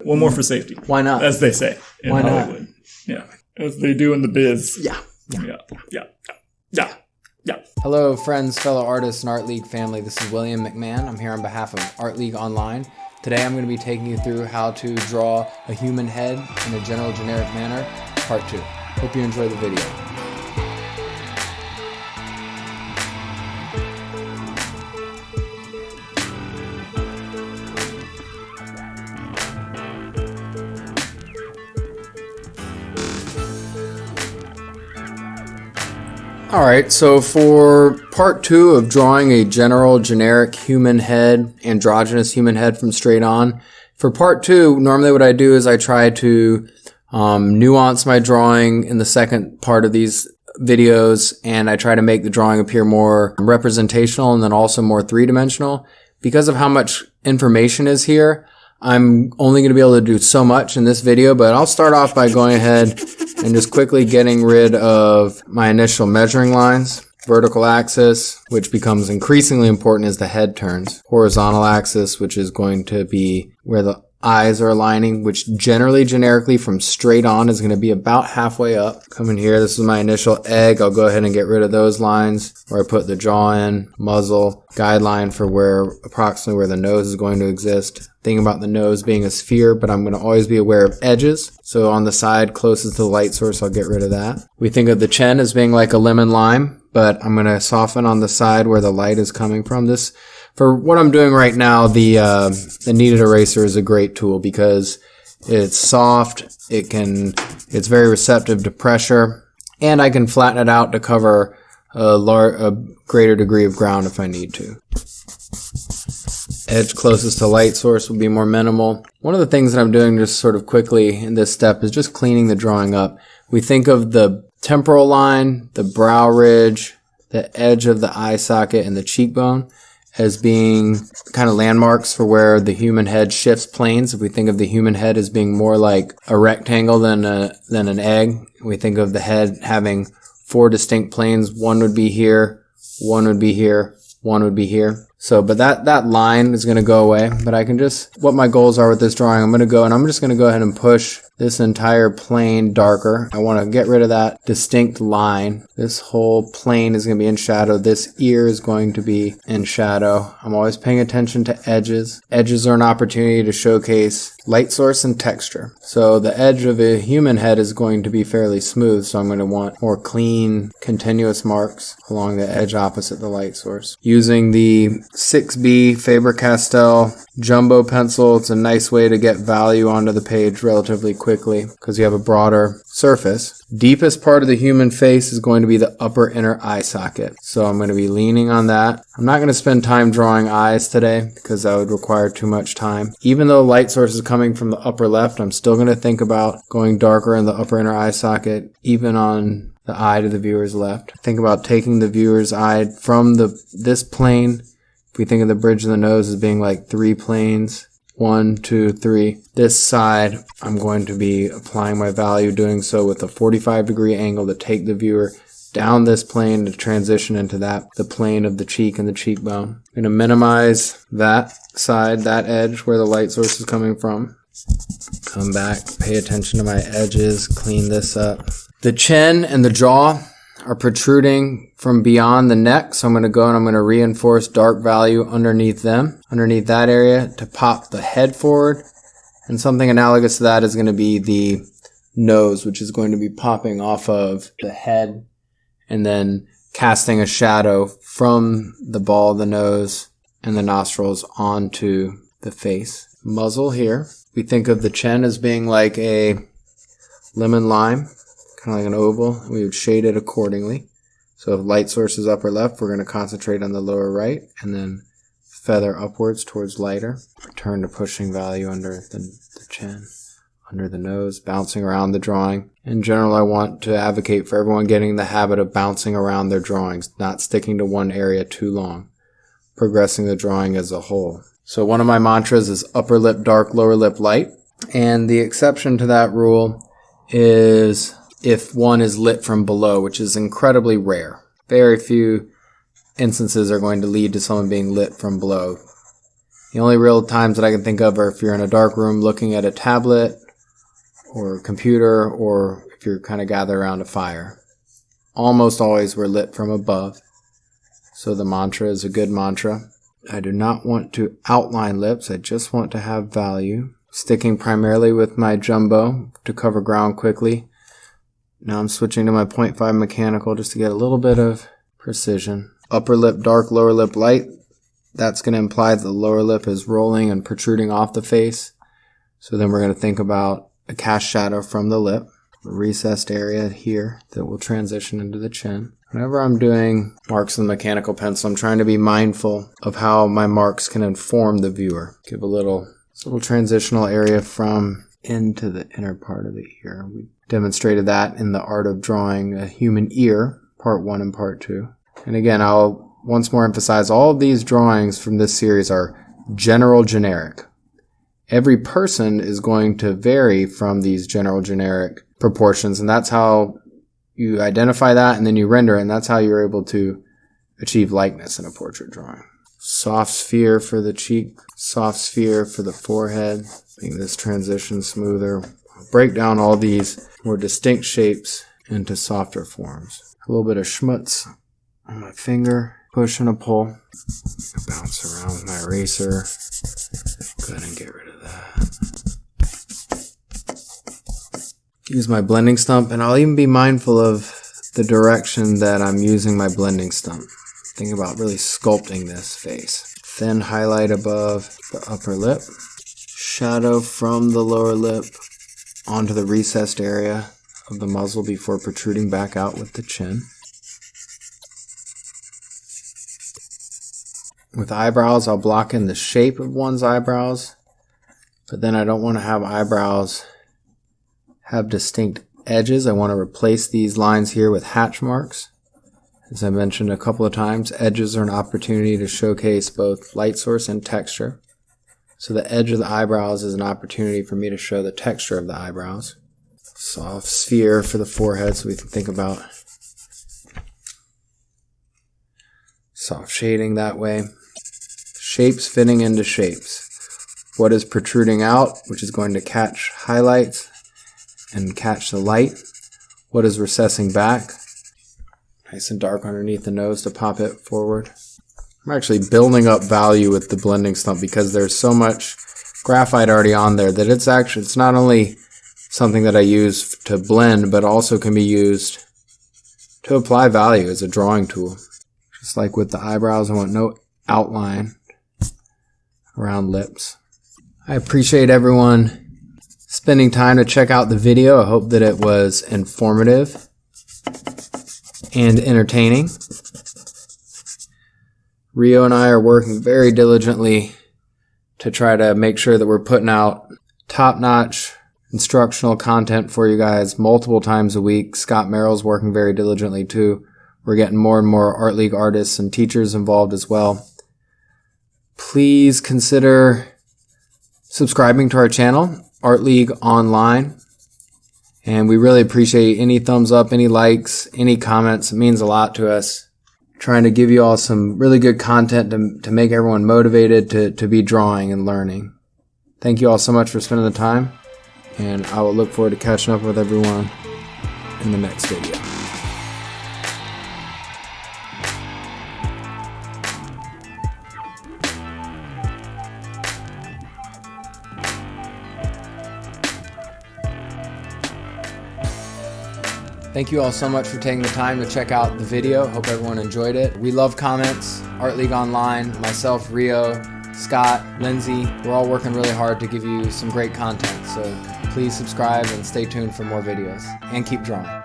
One more for safety. Why not? As they say in Why not? Hollywood. Yeah. As they do in the biz. Yeah. Hello, friends, fellow artists, and Art League family. This is William McMahon. I'm here on behalf of Art League Online. Today I'm going to be taking you through how to draw a human head in a general generic manner, part 2. Hope you enjoy the video. Alright, so for part 2 of drawing a general generic human head, androgynous human head from straight on, for part 2, normally what I do is I try to nuance my drawing in the second part of these videos, and I try to make the drawing appear more representational and then also more three-dimensional. Because of how much information is here, I'm only going to be able to do so much in this video, but I'll start off by going ahead and just quickly getting rid of my initial measuring lines. Vertical axis, which becomes increasingly important as the head turns. Horizontal axis, which is going to be where the eyes are aligning, which generically from straight on is going to be about halfway up. Come in here, this is my initial egg. I'll go ahead and get rid of those lines where I put the jaw in, muzzle, guideline for approximately where the nose is going to exist. Thinking about the nose being a sphere, but I'm going to always be aware of edges. So on the side closest to the light source, I'll get rid of that. We think of the chin as being like a lemon lime, but I'm going to soften on the side where the light is coming from. This, for what I'm doing right now, the kneaded eraser is a great tool because it's soft, it's very receptive to pressure, and I can flatten it out to cover a greater degree of ground if I need to. Edge closest to light source will be more minimal. One of the things that I'm doing just sort of quickly in this step is just cleaning the drawing up. We think of the temporal line, the brow ridge, the edge of the eye socket, and the cheekbone as being kind of landmarks for where the human head shifts planes. If we think of the human head as being more like a rectangle than an egg, we think of the head having 4 distinct planes. One would be here, one would be here, one would be here. So, but that line is going to go away, but I can just, what my goals are with this drawing, I'm just going to go ahead and push this entire plane darker. I want to get rid of that distinct line. This whole plane is going to be in shadow. This ear is going to be in shadow. I'm always paying attention to edges. Edges are an opportunity to showcase light source and texture. So the edge of a human head is going to be fairly smooth, so I'm going to want more clean, continuous marks along the edge opposite the light source. Using the 6B Faber-Castell jumbo pencil, it's a nice way to get value onto the page relatively quickly because you have a broader surface. Deepest part of the human face is going to be the upper inner eye socket. So I'm going to be leaning on that. I'm not going to spend time drawing eyes today because that would require too much time. Even though light source is coming from the upper left, I'm still going to think about going darker in the upper inner eye socket, even on the eye to the viewer's left. Think about taking the viewer's eye from this plane. If we think of the bridge of the nose as being like 3 planes, 1, 2, 3. This side, I'm going to be applying my value, doing so with a 45-degree angle to take the viewer down this plane to transition into the plane of the cheek and the cheekbone. I'm going to minimize that side, that edge where the light source is coming from. Come back, pay attention to my edges, clean this up. The chin and the jaw are protruding from beyond the neck, so I'm going to go and I'm going to reinforce dark value underneath them, underneath that area to pop the head forward. And something analogous to that is going to be the nose, which is going to be popping off of the head and then casting a shadow from the ball of the nose and the nostrils onto the face. Muzzle here. We think of the chin as being like a lemon lime, kind of like an oval. We would shade it accordingly. So if light source is upper left, we're going to concentrate on the lower right and then feather upwards towards lighter. Return to pushing value under the chin, under the nose, bouncing around the drawing. In general, I want to advocate for everyone getting the habit of bouncing around their drawings, not sticking to one area too long, progressing the drawing as a whole. So one of my mantras is upper lip dark, lower lip light. And the exception to that rule is if one is lit from below, which is incredibly rare. Very few instances are going to lead to someone being lit from below. The only real times that I can think of are if you're in a dark room looking at a tablet or a computer, or if you're kind of gathered around a fire. Almost always we're lit from above, so the mantra is a good mantra. I do not want to outline lips, I just want to have value. Sticking primarily with my jumbo to cover ground quickly. Now I'm switching to my 0.5 mechanical just to get a little bit of precision. Upper lip dark, lower lip light. That's going to imply that the lower lip is rolling and protruding off the face. So then we're going to think about a cast shadow from the lip, a recessed area here that will transition into the chin. Whenever I'm doing marks with a mechanical pencil, I'm trying to be mindful of how my marks can inform the viewer. Give a little transitional area from into the inner part of the ear. We demonstrated that in the art of drawing a human ear, part 1 and part 2. And again, I'll once more emphasize all of these drawings from this series are general generic. Every person is going to vary from these general generic proportions, and that's how you identify that, and then you render it, and that's how you're able to achieve likeness in a portrait drawing. Soft sphere for the cheek, soft sphere for the forehead, make this transition smoother. I'll break down all these more distinct shapes into softer forms. A little bit of schmutz on my finger, push and a pull. Bounce around with my eraser. Go ahead and get rid of that. Use my blending stump, and I'll even be mindful of the direction that I'm using my blending stump. Think about really sculpting this face. Thin highlight above the upper lip. Shadow from the lower lip onto the recessed area of the muzzle before protruding back out with the chin. With eyebrows, I'll block in the shape of one's eyebrows, but then I don't want to have eyebrows have distinct edges. I want to replace these lines here with hatch marks. As I mentioned a couple of times, edges are an opportunity to showcase both light source and texture. So the edge of the eyebrows is an opportunity for me to show the texture of the eyebrows. Soft sphere for the forehead, so we can think about soft shading that way. Shapes fitting into shapes. What is protruding out, which is going to catch highlights and catch the light. What is recessing back, nice and dark underneath the nose to pop it forward. I'm actually building up value with the blending stump because there's so much graphite already on there that it's not only something that I use to blend, but also can be used to apply value as a drawing tool. Just like with the eyebrows, I want no outline around lips. I appreciate everyone spending time to check out the video. I hope that it was informative and entertaining. Rio and I are working very diligently to try to make sure that we're putting out top-notch instructional content for you guys multiple times a week. Scott Merrill's working very diligently too. We're getting more and more Art League artists and teachers involved as well. Please consider subscribing to our channel, Art League Online. And we really appreciate any thumbs up, any likes, any comments. It means a lot to us. Trying to give you all some really good content to make everyone motivated to be drawing and learning. Thank you all so much for spending the time, and I will look forward to catching up with everyone in the next video. Thank you all so much for taking the time to check out the video. Hope everyone enjoyed it. We love comments. Art League Online, myself, Rio, Scott, Lindsay, we're all working really hard to give you some great content. So please subscribe and stay tuned for more videos. And keep drawing.